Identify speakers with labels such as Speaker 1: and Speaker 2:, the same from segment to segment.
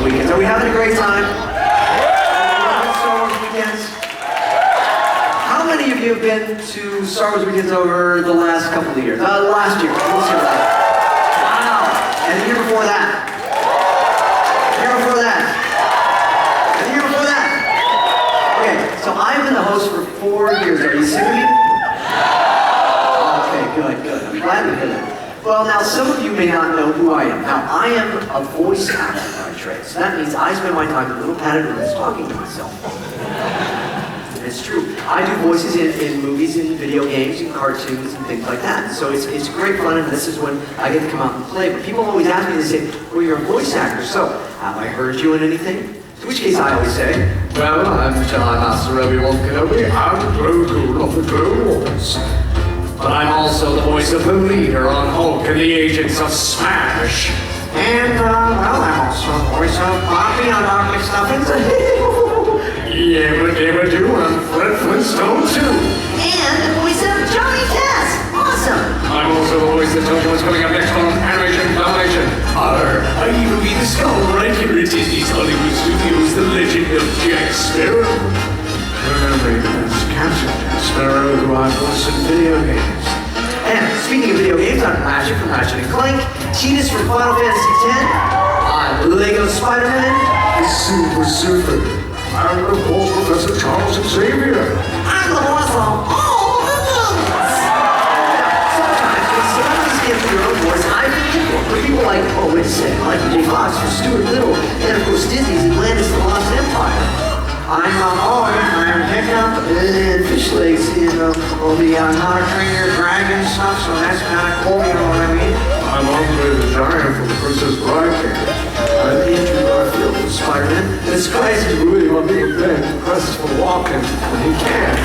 Speaker 1: weekends. Are we having a great time? Star Wars weekends? How many of you have been to Star Wars weekends over the last couple of years? Last year. We'll see that. Wow. And the year before that. The year before that. And the year before that. Okay, so I've been the host for 4 years. Are you sick of me? Okay, good. I'm glad to hear that. Well, now some of you may not know who I am. Now, I am a voice actor by trade. So that means I spend my time in little padded rooms talking to myself. It's true. I do voices in movies and video games and cartoons and things like that. So it's great fun, and this is when I get to come out and play. But people always ask me, they say, well, you're a voice actor, so have I heard you in anything? In which case I always say, well, I'm John Master Obi-Wan Kenobi. I'm the Grogu of the Clone Wars. But I'm also the voice of the leader on Hulk and the Agents of Smash. And, well, I'm also the voice of Bobby on Dark McStuffins. Yeah, but they were doing Fred Flintstone too. And the voice of Johnny Test. Awesome. I'm also the voice that told you what's coming up next on Animation Domination. I even be the skull right here at Disney's Hollywood Studios, the legend of Jack Sparrow. Remember, that's Captain Jack Sparrow, who I've voiced in video games. And speaking of video games, I'm Ratchet from Ratchet & Clank, Cheetahs from Final Fantasy X, I'm Lego Spider-Man, the Super Surfer. I'm the voice of Professor Charles Xavier. I'm the voice of all the things. Sometimes when celebrities give their own voice, I've been equal. For people like, oh, wait a second, Michael J. Fox for Stuart Little, and of course Disney's Atlantis the Lost Empire. I'm Hiccup and Fish Legs, on the How to Train Your Dragon stuff, so that's kind of cool, you know what I mean? I'm Andre the Giant from Princess Bride. I'm Andrew Garfield from Spider-Man. And it's crazy to really want to bed presses for walking when he can't.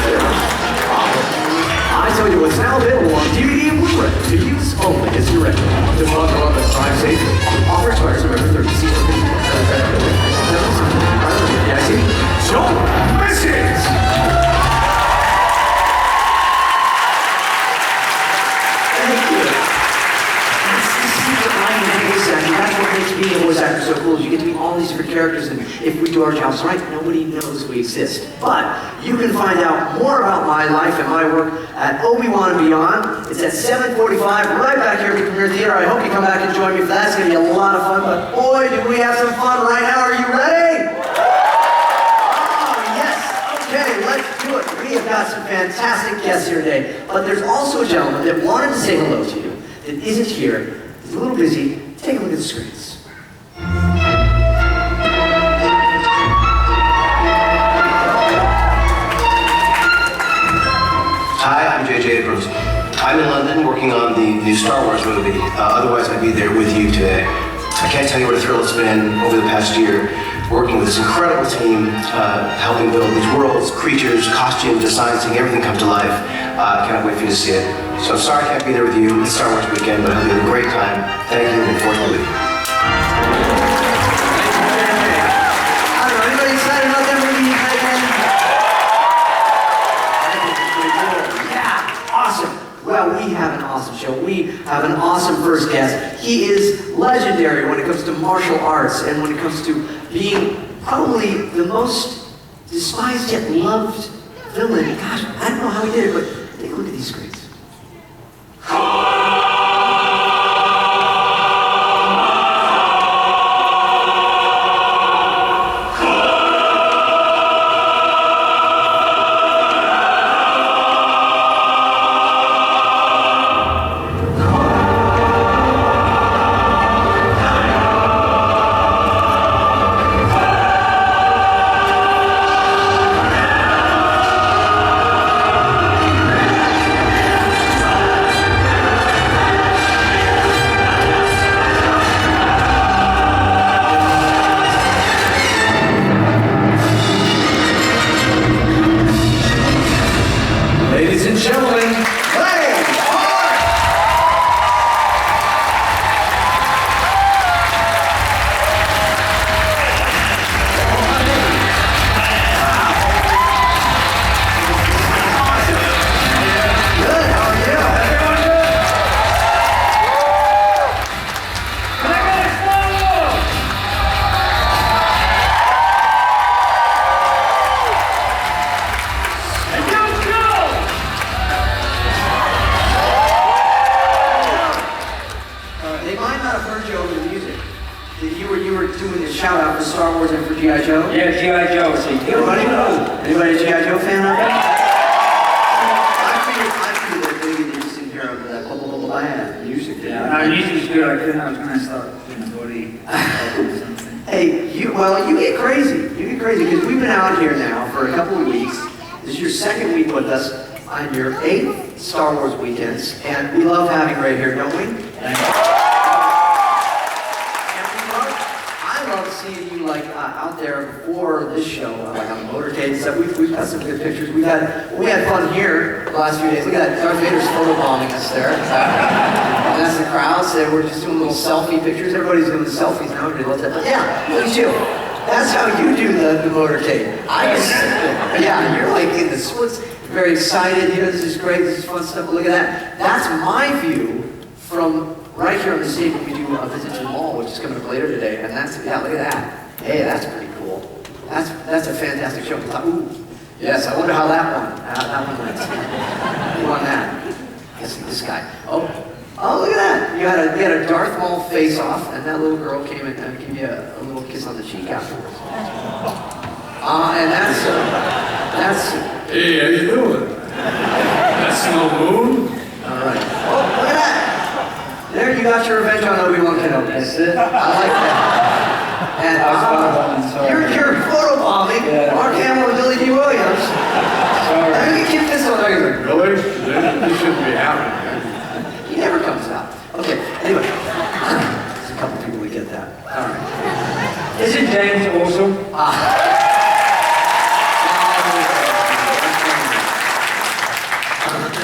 Speaker 1: I tell you what's now available on DVD and Blu-ray to use only as you're ready. Just log on to Drive Safely. Offer expires November 30th. Don't miss it! Thank you. That's the secret line of voice acting. That's what makes being a voice actor so cool. Is you get to meet all these different characters, and if we do our jobs right, nobody knows we exist. But you can find out more about my life and my work at Obi-Wan and Beyond. It's at 7:45, right back here at the Premier Theater. I hope you come back and join me for that. It's going to be a lot of fun. But boy, do we have some fun right now. Are you ready? Okay, let's do it. We have got some fantastic guests here today, but there's also a gentleman that wanted to say hello to you that isn't here. He's a little busy. Take a look at the screens.
Speaker 2: Hi, I'm J.J. Abrams. I'm in London working on the new Star Wars movie. Otherwise, I'd be there with you today. I can't tell you what a thrill it's been over the past year working with this incredible team, helping build these worlds, creatures, costumes, designs, seeing everything come to life. I cannot wait for you to see it. So sorry I can't be there with you this Star Wars weekend, but I hope you have a great time. Thank you, and look forward to the movie.
Speaker 1: I don't know, anybody excited about that movie again? I think it's pretty cool. Yeah, awesome. Well, we have an awesome show. We have an awesome first guest. He is legendary when it comes to martial arts and when it comes to being probably the most despised yet loved villain. Gosh, I don't know how he did it, but take a look at these screens. working for G.I. Joe?
Speaker 3: Yeah, G.I. Joe. See,
Speaker 1: Anybody? Anybody a G.I. Joe fan out there? I figured that maybe they just didn't hear of that blah, blah, blah, blah, blah, music.
Speaker 3: Yeah, no, music was good. I was going to start doing a body or something.
Speaker 1: Hey, you get crazy. You get crazy because we've been out here now for a couple of weeks. This is your second week with us on your 8th Star Wars weekends, and we love having you right here, don't we? I love seeing you like out there before this show, like on the motorcade and stuff. We've got some good pictures. We had fun here the last few days. Look at that, Darth Vader's photobombing us there. And that's the crowd. So we're just doing little selfie pictures. Everybody's doing the selfies now. Everybody loves that. But yeah, look at you. That's how you do the motorcade. I just, yeah, you're like in the splits, very excited. You know, this is great. This is fun stuff. But look at that. That's my view from right here on the stage when we do a visit to the Maul, which is coming up later today. And that's, yeah, look at that. Hey, that's pretty cool. That's a fantastic show. Ooh, yes, I wonder how that one went. Who won that? I guess this guy. Oh, look at that. You had a Darth Maul face-off, and that little girl came in and gave you a little kiss on the cheek afterwards. And that's.
Speaker 4: Hey, how you doing? That's no moon?
Speaker 1: All right. Oh, look at that. There, you got your revenge on Obi-Wan Kenobi.
Speaker 3: That's it.
Speaker 1: I like that. And you're photobombing Mark Hamill and Billy Dee Williams.
Speaker 3: Sorry.
Speaker 1: I mean, you keep this on there. You're like,
Speaker 4: Really? This shouldn't be happening.
Speaker 1: he never comes out. Okay, anyway. There's a couple people who get that. All right.
Speaker 3: Isn't James awesome?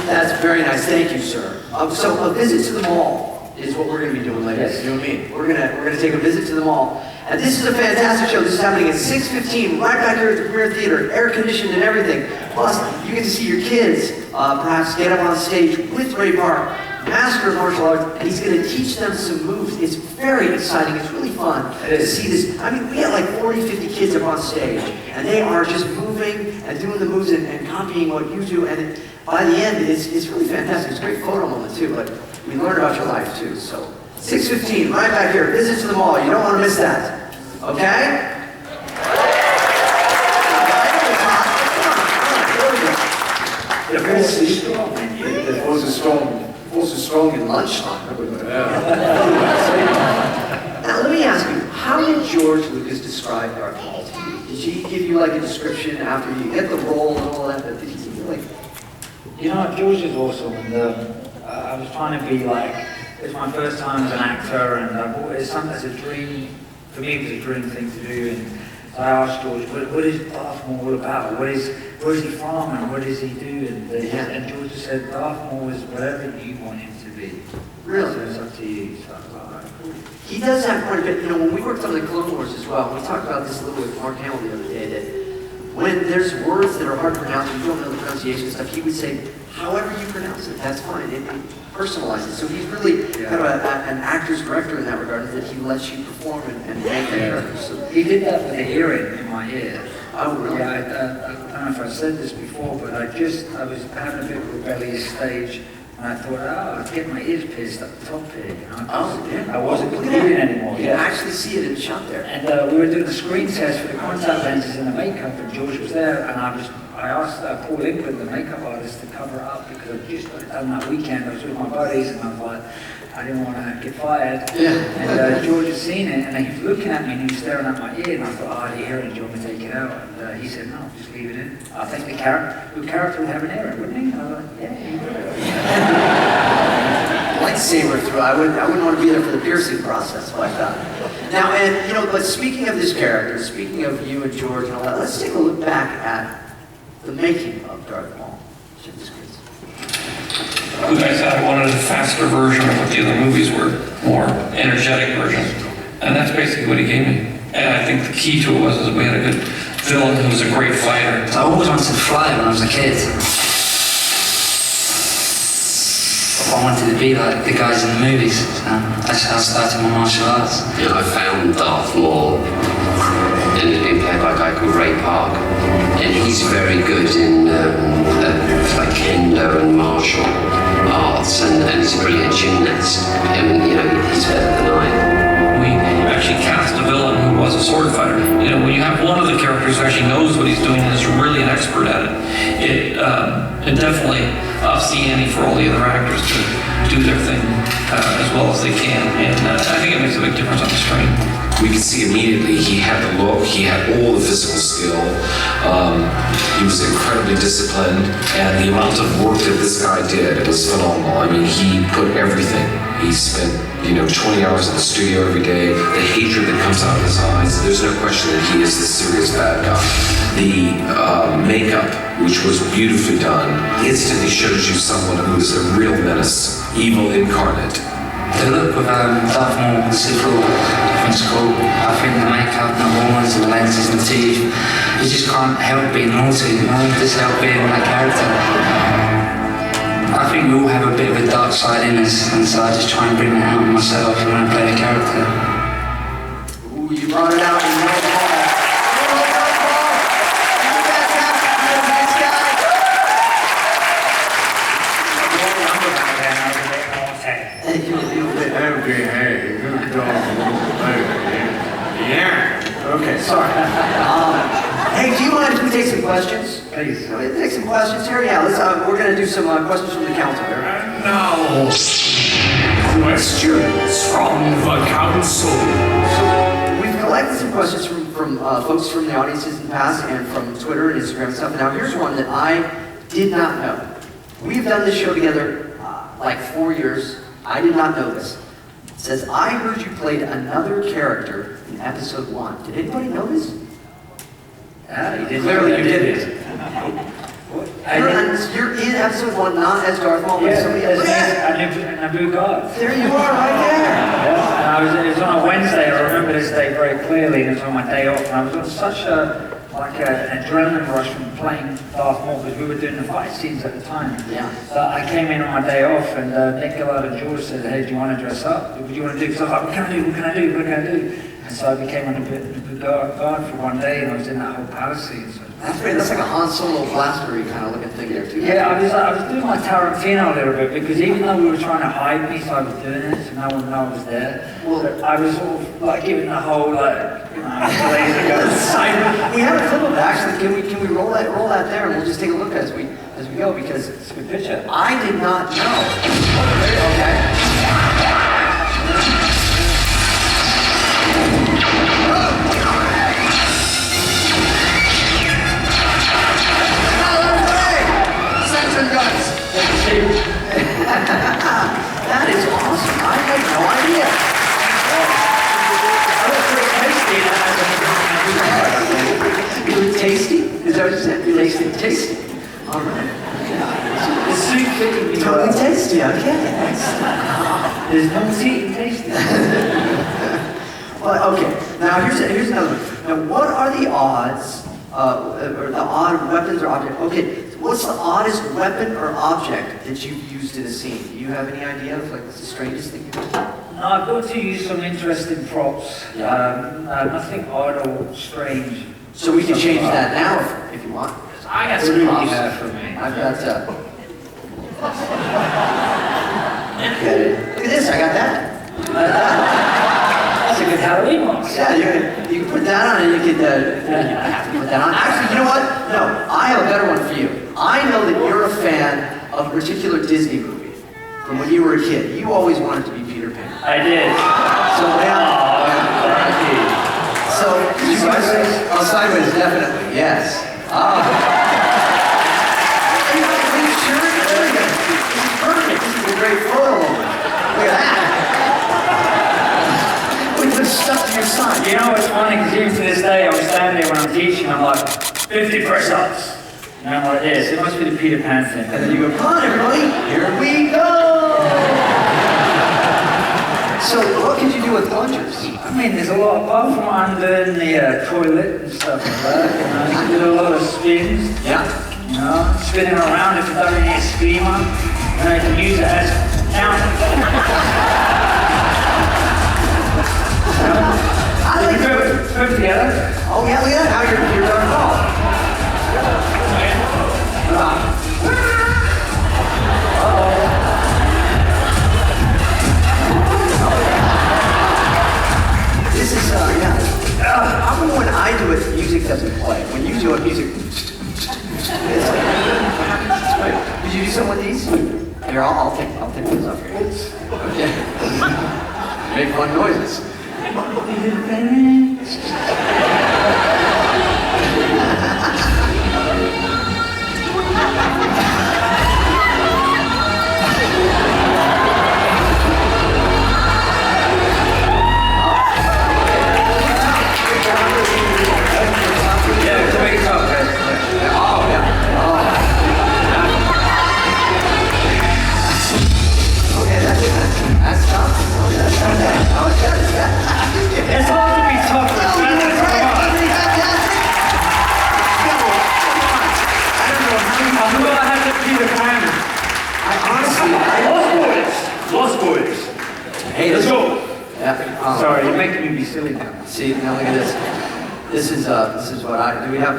Speaker 1: That's very nice. Thank you, sir. So a visit to the mall is what we're going to be doing later.
Speaker 3: Yes.
Speaker 1: You know what I mean? We're gonna take a visit to the mall. And this is a fantastic show. This is happening at 6:15, right back here at the Premier Theater, air conditioned and everything. Plus, you get to see your kids perhaps get up on stage with Ray Park, master of martial arts, and he's going to teach them some moves. It's very exciting. It's really fun to see this. I mean, we had like 40, 50 kids up on stage, and they are just moving and doing the moves and copying what you do. And by the end, it's really fantastic. It's a great photo moment too, but we learn about your life too. So 6:15, right back here. Visit to the mall. You don't want to miss that. Okay?
Speaker 4: The force is strong. The force is strong. The force is strong in lunchtime.
Speaker 1: Now let me ask you, how did George Lucas describe Darth Maul to you? Did he give you like a description after you get the role and all that? Did he give you like...
Speaker 3: You know, George is awesome, and I was trying to be like, it's my first time as an actor, and it's something that's a dream, for me it was a dream thing to do, and so I asked George, what is Darth Maul all about? Where's he from, and what does he do? And George just said, Darth Maul is whatever you want him to be.
Speaker 1: Really?
Speaker 3: So it's up to you. So,
Speaker 1: He does have quite a bit, you know, when we worked on the Clone Wars as well, we talked about this a little with Mark Hamill the other day, that when there's words that are hard to pronounce, and you don't know the pronunciation stuff, he would say, however you pronounce it, that's fine, and personalize it. So he's really kind of an actor's director in that regard, that he lets you perform and make the character. So
Speaker 3: he did that with the hearing in my ear.
Speaker 1: Oh, really?
Speaker 3: Yeah, I don't know if I said this before, but I was having a bit of a rebellious stage, and I thought, I'd get my ears pierced up the top here, you know. I wasn't believing anymore.
Speaker 1: You can actually see it in the shot there.
Speaker 3: And we were doing a screen test for the contact lenses and the makeup, and George was there, and I asked Paul England, the makeup artist, to cover it up because I'd just got it done that weekend. I was with my buddies, and I was like, I didn't want to get fired.
Speaker 1: Yeah.
Speaker 3: And George had seen it, and he was looking at me, and he was staring at my ear, and I thought, I had a hearing, do you want me to take it out? And he said, no, just leave it in. I think the character would have an hearing, wouldn't he? And I was like, yeah, he would.
Speaker 1: Lightsaber through. I wouldn't want to be there for the piercing process like that. Now, and you know, but speaking of this character, speaking of you and George and all that, let's take a look back at the making of Darth Maul. Check this, please.
Speaker 5: I said I wanted a faster version of what the other movies were, more energetic version, and that's basically what he gave me. And I think the key to it was that we had a good villain who was a great fighter.
Speaker 6: I always wanted to fly when I was a kid. I wanted to be like the guys in the movies, so that's how I started my martial arts.
Speaker 7: You know, I found Darth Maul, and it's been played by a guy called Ray Park, and he's very good in like kendo and martial arts, and he's a brilliant gymnast, and you know, he's better than I am.
Speaker 5: We actually cast a villain who was a sword fighter. You know, when actor who actually knows what he's doing and is really an expert at it, it definitely ups the ante for all the other actors to do their thing as well as they can. And I think it makes a big difference on the screen.
Speaker 8: We could see immediately he had the look, he had all the physical skill, he was incredibly disciplined, and the amount of work that this guy did, it was phenomenal. I mean, he put everything. He spent, 20 hours in the studio every day. The hatred that comes out of his eyes, there's no question that he is the serious bad guy. The makeup, which was beautifully done, instantly shows you someone who is a real menace, evil incarnate.
Speaker 6: The look of Darth Maul, the Sith Lord, I think it's cool. I think the makeup and the horns and the lenses and the teeth, you just can't help being naughty, just help being that character. I think we all have a bit of a dark side in us, and so I just try and bring that out in myself when I play a character.
Speaker 1: Ooh, you brought it out in no Paul.
Speaker 4: Yeah.
Speaker 1: Okay, sorry. Hey, do you mind if we take some questions?
Speaker 3: Please.
Speaker 1: Take some questions here. Yeah, let's. We're gonna do some questions from the council here.
Speaker 9: Now, questions from the council.
Speaker 1: So we've collected some questions from folks from the audiences in the past and from Twitter and Instagram and stuff. Now here's one that I did not know. We've done this show together like 4 years. I did not know this. It says, I heard you played another character in episode 1. Did anybody know this?
Speaker 3: Yeah, you did.
Speaker 1: Clearly you did.
Speaker 3: I
Speaker 1: You're in episode 1, not as Darth Maul, but somebody else.
Speaker 3: Naboo God.
Speaker 1: There you are, right there.
Speaker 3: Yeah, and it was on a Wednesday. I remember this day very clearly, and it was on my day off. And I was on such an adrenaline rush from playing Darth Maul because we were doing the fight scenes at the time.
Speaker 1: Yeah.
Speaker 3: So I came in on my day off, and Nick Gillard and George said, "Hey, do you want to dress up? What do you want to do?" Because I was like, "What can I do? What can I do? What can I do?" And so I became a bit guard for one day, and I was in that whole palace scene. So
Speaker 1: That's great. That's like a Han Solo blastery kind of looking thing there, too.
Speaker 3: yeah, I was doing my Tarantino a little bit because even though we were trying to hide me, so I was doing it, so no one knew I was there.
Speaker 1: Well,
Speaker 3: I was sort of like giving the whole laser gun.
Speaker 1: we have a clip of it, actually. Can we roll that there, and we'll just take a look as we go, because
Speaker 3: It's a good picture.
Speaker 1: I did not know. Okay. That is awesome. I had no idea. You were tasty? Is that what you said? Tasty. All right.
Speaker 3: The soup fitting me
Speaker 1: Totally
Speaker 3: well.
Speaker 1: tasty, okay.
Speaker 3: There's no tea and tasty.
Speaker 1: Well, okay. Now here's another one. Now, what are the odds, or the odd weapons or objects? Okay, what's the oddest weapon or object that you've used in a scene? Do you have any idea of like what's the strangest thing you've done?
Speaker 3: No, I've got to use some interesting props. Nothing odd or strange.
Speaker 1: So we can change that now if you want.
Speaker 3: I got
Speaker 1: What
Speaker 3: some
Speaker 1: do you
Speaker 3: props.
Speaker 1: have
Speaker 3: for me.
Speaker 1: I've got. Okay. Look at this. I got that.
Speaker 3: That's a good Halloween box.
Speaker 1: Yeah, you can put that on, and you can. You don't have to put that on. Actually, you know what? No, I have a better one for you. I know that you're a fan of a particular Disney movie from when you were a kid. You always wanted to be Peter Pan.
Speaker 3: I did.
Speaker 1: So now. So, sideways, definitely, yes. This is perfect. This is a great photo. Look at that. We put stuff to your side.
Speaker 3: You know what's funny? Because even to this day, I was standing there when I'm teaching, I'm like, 50 press-ups. And I'm like this. It must be the Peter Pan thing.
Speaker 1: And then you go, come on, everybody, here we go. So, what could you do with plungers?
Speaker 3: I mean, there's a lot, apart from under the toilet and stuff like that, you can do a lot of spins,
Speaker 1: Yeah.
Speaker 3: spinning around if you don't need a steamer, and I can use it as counter.
Speaker 1: I like it.
Speaker 3: Put it together.
Speaker 1: Oh, yeah, look at that. Now you're done ball. This is, yeah. How come when I do it, you music doesn't play. When you do it, music. It's like, did you do some with these? Here, I'll take these up here. Okay. Make fun noises.
Speaker 3: Yeah, to make it tough, guys.
Speaker 1: Oh, yeah. Okay, that's tough. That's
Speaker 3: It's hard to be tough. I'm gonna have to be the fan. Lost boys.
Speaker 1: Hey,
Speaker 3: Let's go.
Speaker 1: Yeah.
Speaker 3: Sorry, you're making me be silly now.
Speaker 1: See, now look at this. This is what do we have,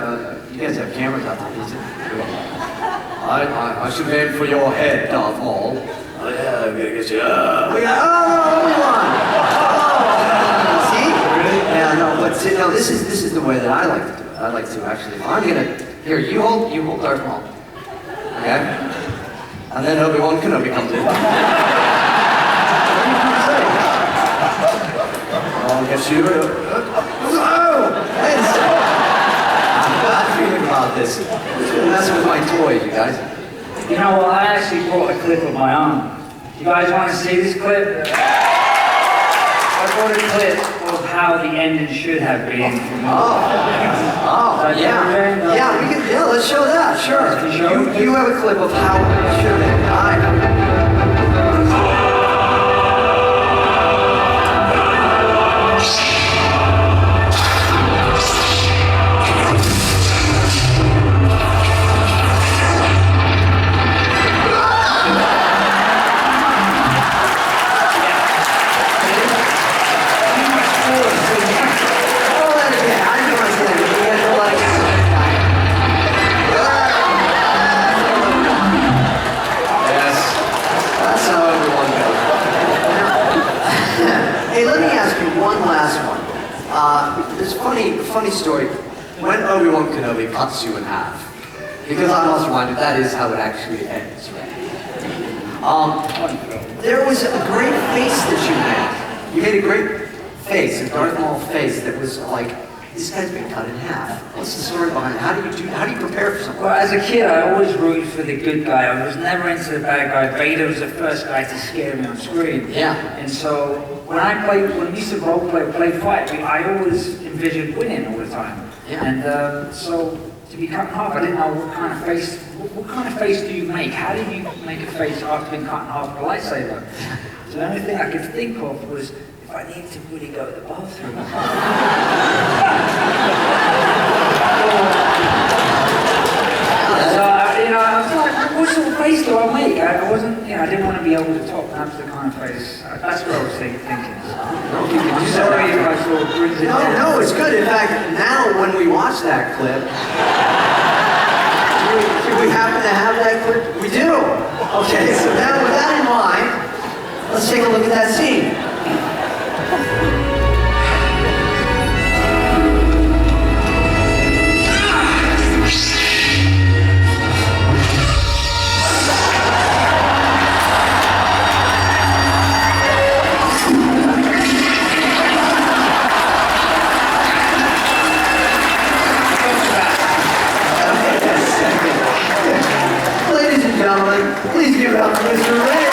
Speaker 1: you guys have cameras out there? Is it? I should aim for your head, Darth Maul. Oh yeah, I'm gonna get you. We got, Obi-Wan! Oh, see? Yeah, no, but see, no, this is the way that I like to do it. I like to actually, here, you hold Darth Maul. Okay? And then Obi-Wan Kenobi comes in. I'll get you. I'm not feeling about this. That's with my toys, you guys.
Speaker 3: You know what? I actually brought a clip of my own. You guys want to see this clip? I brought a clip of how the ending should have been.
Speaker 1: Yeah, let's show that, sure. You have a clip of how it should have been. Funny story. When Obi-Wan Kenobi cuts you in half, because I was reminded that is how it actually ends, right? There was a great face that you made. You made a great face, a Darth Maul face that was like, this guy's been cut in half. What's the story behind it? How do you prepare for something?
Speaker 3: Well, as a kid, I always rooted for the good guy. I was never into the bad guy. Vader was the first guy to scare me on screen.
Speaker 1: Yeah.
Speaker 3: And so when we used to role play fight, I always envisioned winning all the time.
Speaker 1: Yeah.
Speaker 3: And so to be cut in half, I didn't know what kind of face. What kind of face do you make? How do you make a face after being cut in half with a lightsaber? So the only thing I could think of was, if I need to really go to the bathroom. So, I was like, what sort of face do I make? I wasn't, I didn't want to be over the top. That's the kind of face. That's what I was thinking. Sorry if I sort of brings it down.
Speaker 1: No, it's good. In fact, now when we watch that clip, do we happen to have that clip? We do. Okay, so now with that in mind, let's take a look at that scene. Ladies and gentlemen, please give it up for Mr. Ray.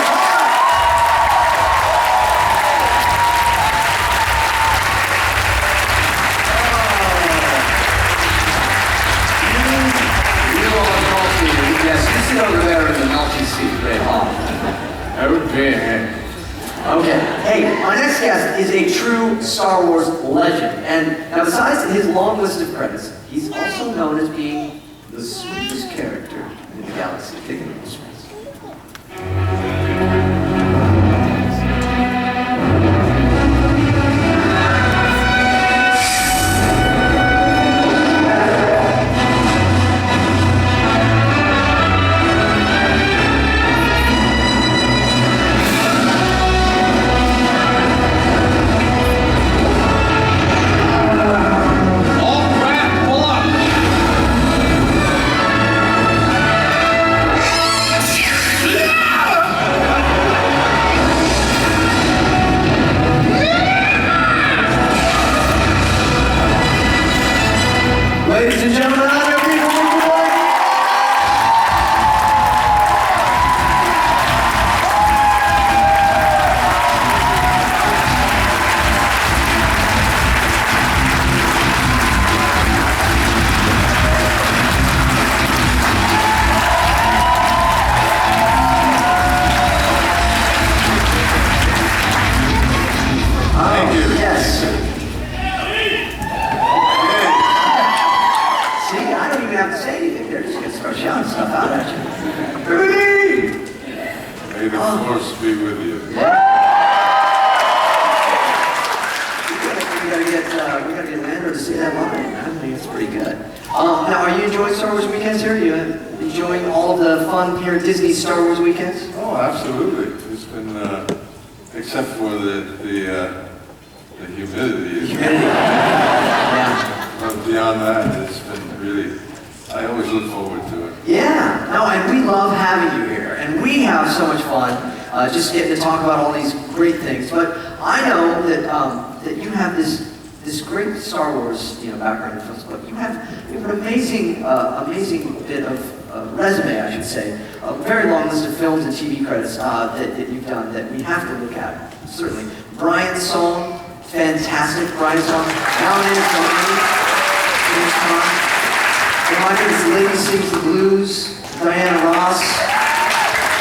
Speaker 1: Yes, you sit over there in the naughty seat, Ray Hall. Okay. Okay. Hey, my next guest is a true Star Wars legend. And now besides his long list of credits, he's also known as being the sweetest character in the galaxy. Take a look at this.
Speaker 9: All craft
Speaker 1: Ladies and gentlemen, I'm your people, make it work.
Speaker 10: Thank you.
Speaker 1: Yes. See, I don't even have to say anything. They're just going to start shouting stuff out at you. Everybody!
Speaker 10: May the force be with you.
Speaker 1: We gotta get Lando to say that line. I think it's pretty good. Now, are you enjoying Star Wars weekends here? Are you enjoying all of the fun here at Disney Star Wars weekends?
Speaker 10: Oh, absolutely. It's been, except for the humidity.
Speaker 1: Yeah.
Speaker 10: But beyond that, it's been really, I always look forward to it.
Speaker 1: Yeah. No, and we love having you here, and we have so much fun just getting to talk about all these great things. But I know that you have this great Star Wars background in films, but you have an amazing bit of resume, I should say, a very long list of films and TV credits that you've done that we have to look at. Certainly, Brian's Song, fantastic. Brian's Song, nominated for James Caan. Reminder is Lady Sings the Blues, Diana Ross,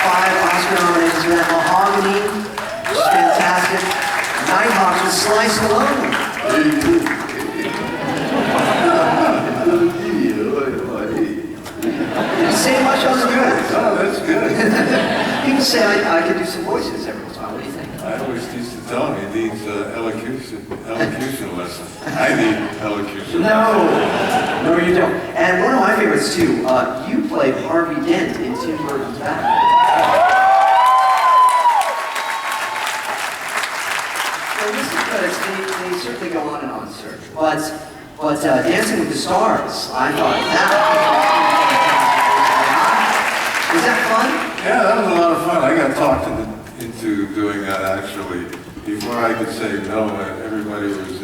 Speaker 1: 5 Oscar nominations for that. Mahogany, which is fantastic. Nighthawk with Sly Stallone. Did you say much on the good?
Speaker 10: Oh, that's good.
Speaker 1: People say I could do some voices every once in a while. What do you think?
Speaker 10: I always used to tell him he needs elocution lesson. I need elocution.
Speaker 1: No, you don't. And one of my favorites too, you played Harvey Dent in Tim Burton's Batman. So listen, credits, they certainly go on and on, sir. But Dancing with the Stars, I thought that was that fun?
Speaker 10: Yeah, that was a lot of fun. I got talked into doing that actually. Before I could say no, everybody was,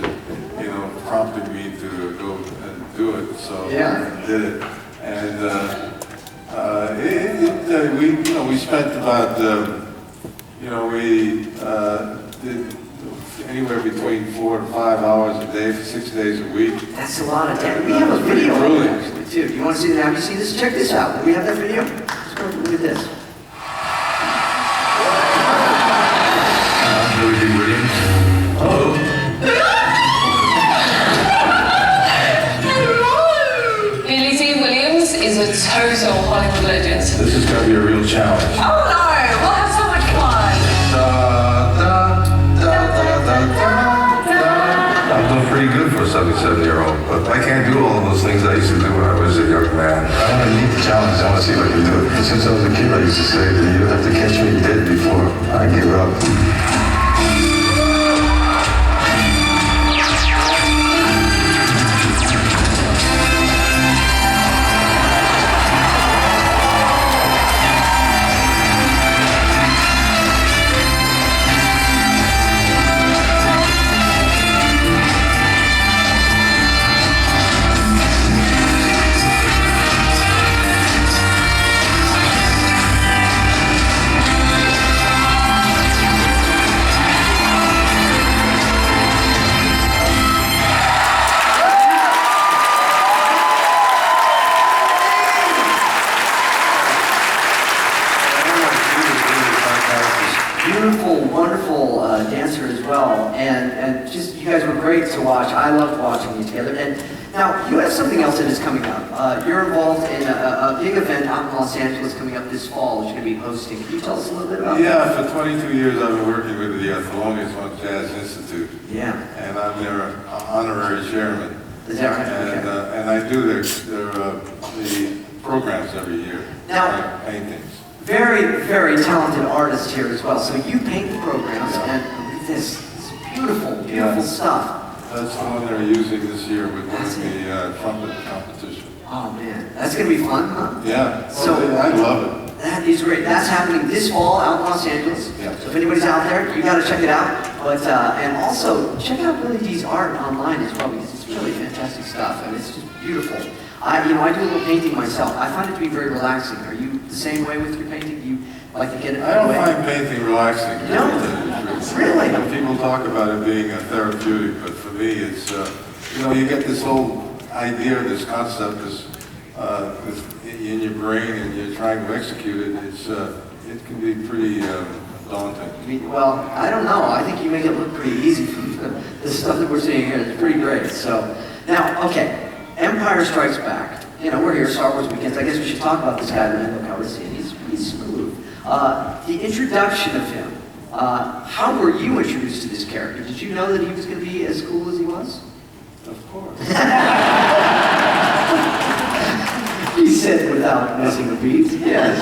Speaker 10: prompting me to go and do it. So I did it. And we spent about, we did anywhere between 4 and 5 hours a day for 6 days a week.
Speaker 1: That's a lot of time. We have a video actually too. Do you want to see that? Have you seen this? Check this out. Do we have that video? Let's go look at this.
Speaker 11: Dee Williams. Hello.
Speaker 12: Billy Dee Williams is a total Hollywood legend.
Speaker 11: This is going to be a real challenge.
Speaker 12: Oh no, we'll have so much fun.
Speaker 11: I'm doing pretty good for a 77-year-old, but I can't do all of those things I used to do when I was a young man. I want to meet the challenge. I want to see if I can do it. Since I was a kid, I used to say that you have to catch me dead before I give up.
Speaker 1: Wonderful dancer as well, and just you guys were great to watch. I loved watching you together. And now you have something else that is coming up. You're involved in a big event out in Los Angeles coming up this fall that you're going to be hosting. Can you tell us a little bit about that?
Speaker 10: Yeah, for 22 years I've been working with the Thelonious Monk Jazz Institute.
Speaker 1: Yeah.
Speaker 10: And I'm their honorary chairman.
Speaker 1: Is that right?
Speaker 10: And I do the programs every year.
Speaker 1: Now,
Speaker 10: paintings.
Speaker 1: Very, very talented artist here as well. So you paint the programs, and this beautiful stuff.
Speaker 10: That's the one they're using this year with one of the trumpet competition.
Speaker 1: Oh man, that's gonna be fun, huh?
Speaker 10: Yeah.
Speaker 1: So
Speaker 10: I love it.
Speaker 1: That is great. That's happening this fall out in Los Angeles.
Speaker 10: Yeah.
Speaker 1: So if anybody's out there, you got to check it out. But and also check out Billy Dee's art online as well, because it's really fantastic stuff, and it's just beautiful. beautiful. I do a little painting myself. I find it to be very relaxing. Are you the same way with your painting? Do you like to get it
Speaker 10: I don't
Speaker 1: away?
Speaker 10: find painting relaxing.
Speaker 1: No, really?
Speaker 10: People talk about it being a therapeutic, but for me, it's you get this whole idea, this concept, in your brain, and you're trying to execute it. It can be pretty daunting.
Speaker 1: Well, I don't know. I think you make it look pretty easy from the stuff that we're seeing here. It's pretty great. So now, okay. Empire Strikes Back. We're here, Star Wars Weekends. I guess we should talk about this guy, Lando Calrissian. He's smooth. The introduction of him. How were you introduced to this character? Did you know that he was going to be as cool as he was?
Speaker 10: Of course.
Speaker 1: He said without missing a beat. Yes.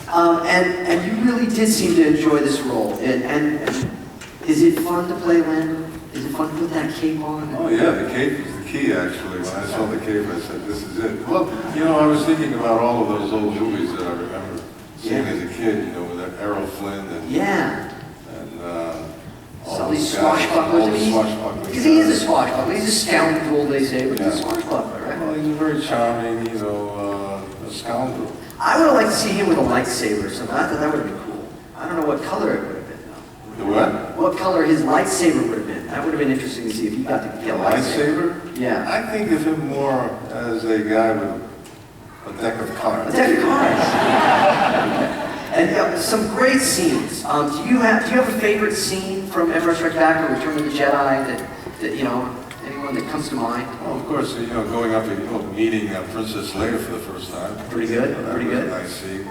Speaker 1: And you really did seem to enjoy this role. And is it fun to play Lando? Is it fun to put that cape on?
Speaker 10: Oh yeah, the cape is the key actually. When I saw the cape, I said, this is it. Well, I was thinking about all of those old movies that I remember seeing as a kid, with Errol Flynn and
Speaker 1: some of these swashbucklers. Because he is a swashbuckler. He's a scoundrel, they say, but he's a swashbuckler, right?
Speaker 10: Well, he's a very charming, a scoundrel.
Speaker 1: I would have liked to see him with a lightsaber or something. I thought that would have been cool. I don't know what color it would have been, though.
Speaker 10: The what?
Speaker 1: What color his lightsaber would have been. That would have been interesting to see if he got to get a lightsaber. Yeah.
Speaker 10: I think of him more as a guy with a deck of cards.
Speaker 1: A deck of cards. And some great scenes. Do you have a favorite scene from Empire Strikes Back or Return of the Jedi that anyone that comes to mind?
Speaker 10: Well, of course, going up and meeting Princess Leia for the first time.
Speaker 1: Pretty good. Pretty good.
Speaker 10: Nice scene.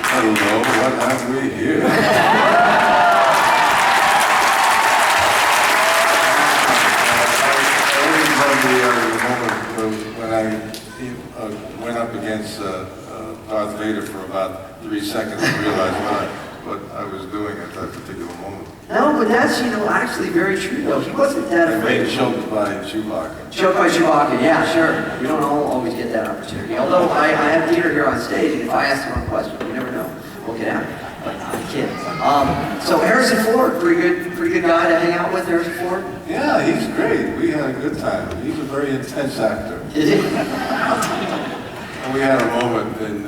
Speaker 10: Hello, what have we here? The moment when I went up against Darth Vader for about 3 seconds and realized what I was doing at that particular moment.
Speaker 1: No, but that's, actually very true, though. He wasn't that afraid.
Speaker 10: Being choked by Chewbacca.
Speaker 1: Choked by Chewbacca, yeah, sure. We don't always get that opportunity. Although I have Peter here on stage, and if I ask the wrong question, you never know what could happen. But I'm kidding. So Harrison Ford, pretty good guy to hang out with, Harrison Ford?
Speaker 10: Yeah, he's great. We had a good time. He's a very intense actor.
Speaker 1: Is he?
Speaker 10: And we had a moment in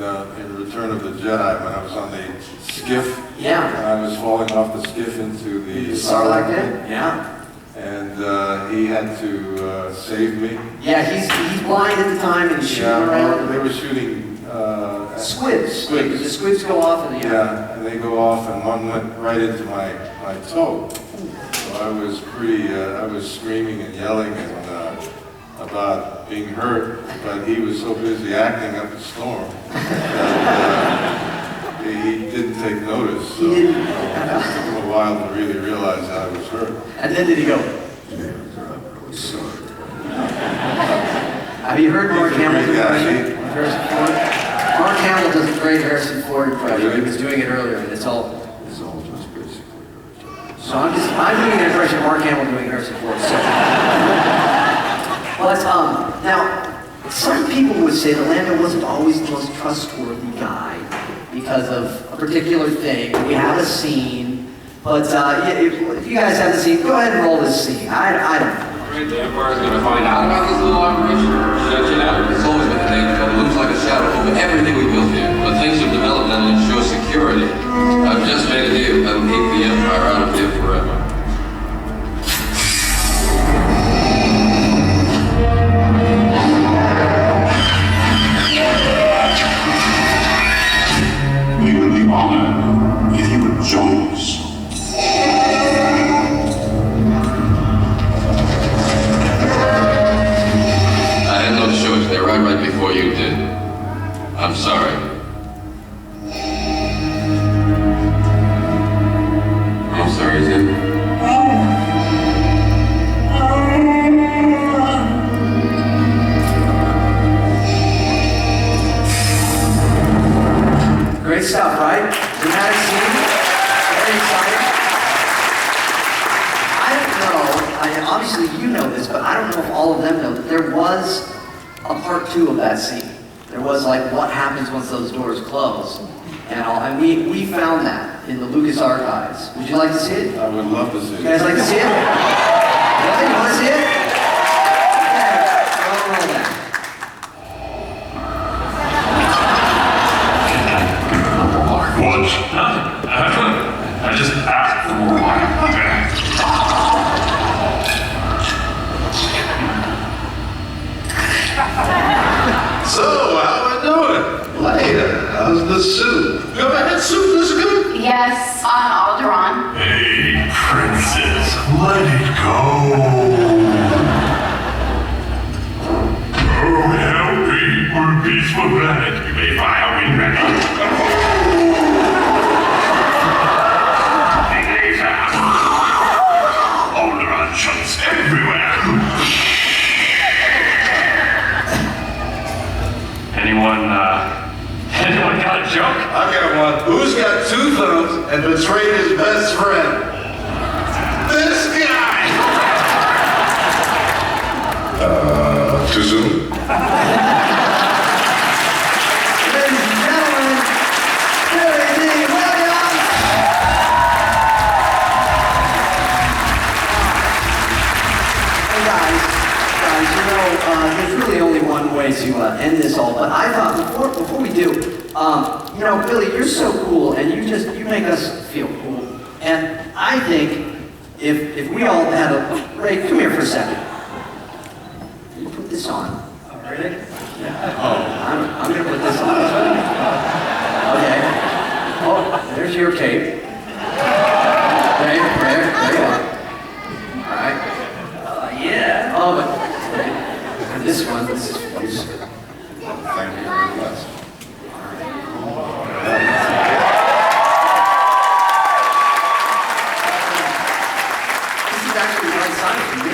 Speaker 10: Return of the Jedi when I was on the skiff.
Speaker 1: Yeah.
Speaker 10: And I was falling off the skiff into the
Speaker 1: Sarlacc pit? Yeah.
Speaker 10: And he had to save me.
Speaker 1: Yeah, he's blind at the time and he's shooting around.
Speaker 10: They were shooting
Speaker 1: squids. The squids go off in the air.
Speaker 10: Yeah, and they go off, and one went right into my toe. So I was I was screaming and yelling about being hurt, but he was so busy acting up a storm that he didn't take notice. So it took him a while to really realize that I was hurt.
Speaker 1: And then did he go? Have you heard Mark Hamill do Harrison Ford? Mark Hamill does a great Harrison Ford impression. He was doing it earlier, and it's all just basically. So I'm doing an impression of Mark Hamill doing Harrison Ford. So. But now, some people would say that Lando wasn't always the most trustworthy guy because of a particular thing. We have a scene, but if you guys have the scene, go ahead and roll this scene. I don't know.
Speaker 13: The Empire's going to find out about this little operation. Shut you down. It's always been a danger. It looms like a shadow over everything we built here. But things have developed that will ensure security. I've just made a deal. That'll keep the Empire out of here forever.
Speaker 14: We would be honored if you would join us.
Speaker 13: They were right before you did. I'm sorry. I'm sorry, Tim.
Speaker 1: Great stuff, right? Dramatic scene. Very exciting. I don't know, obviously you know this, but I don't know if all of them know that there was a part 2 of that scene. There was like what happens once those doors close. And we found that in the Lucas archives. Would you like to see it?
Speaker 10: I would love to see it.
Speaker 1: You guys like to see it?
Speaker 14: everywhere.
Speaker 5: Anyone got a joke?
Speaker 11: I got one. Who's got 2 thumbs and betrayed his best friend? This guy! Too soon?
Speaker 1: Ladies and gentlemen, Dee Williams! Hey guys, you know, there's really only one way to end this all, but I thought before we do, you know, Billy, you're so cool, and you make us feel cool. And I think if we all had a, Ray, come here for a second. You put this on.
Speaker 3: Oh, really?
Speaker 1: Yeah. Oh, I'm gonna put this on. Okay. Oh, there's your cape. There you are. All right.
Speaker 3: Yeah.
Speaker 1: Oh, but this one, this is
Speaker 10: Thank you very much.
Speaker 1: This is actually right side for me.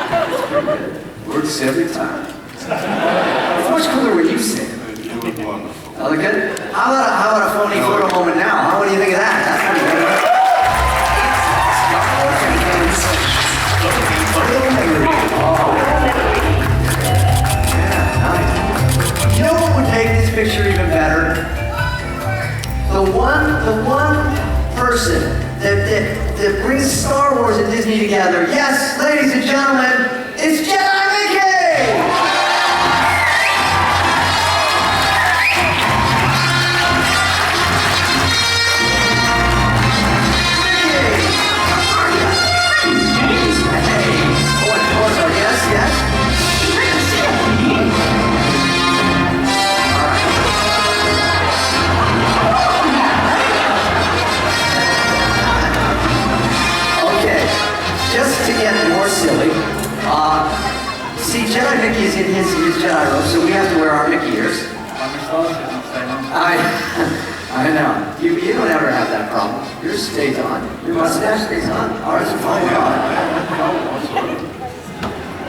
Speaker 1: That's pretty good. Works every time. It's much cooler when you sing.
Speaker 10: You look wonderful.
Speaker 1: Oh, good? How about a phony photo moment now? What do you think of that? That's pretty good. Yeah, nice. You know what would make this picture even better? The one person that brings Star Wars and Disney together. Yes, ladies and gentlemen, it's Jedi Mickey! Silly. See, Jedi Mickey is in his Jedi robe, so we have to wear our Mickey ears. I know. You don't ever have that problem. Yours stays on. Your mustache stays on. Ours are falling off.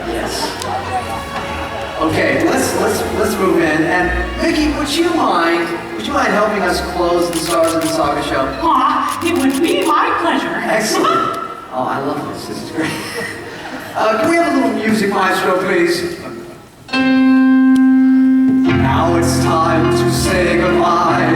Speaker 1: Yes. Okay, let's move in. And Mickey, would you mind helping us close the Stars of the Saga show?
Speaker 15: It would be my pleasure.
Speaker 1: Excellent. Oh, I love this. This is great. Can we have a little music, maestro, please? Now it's time to say goodbye.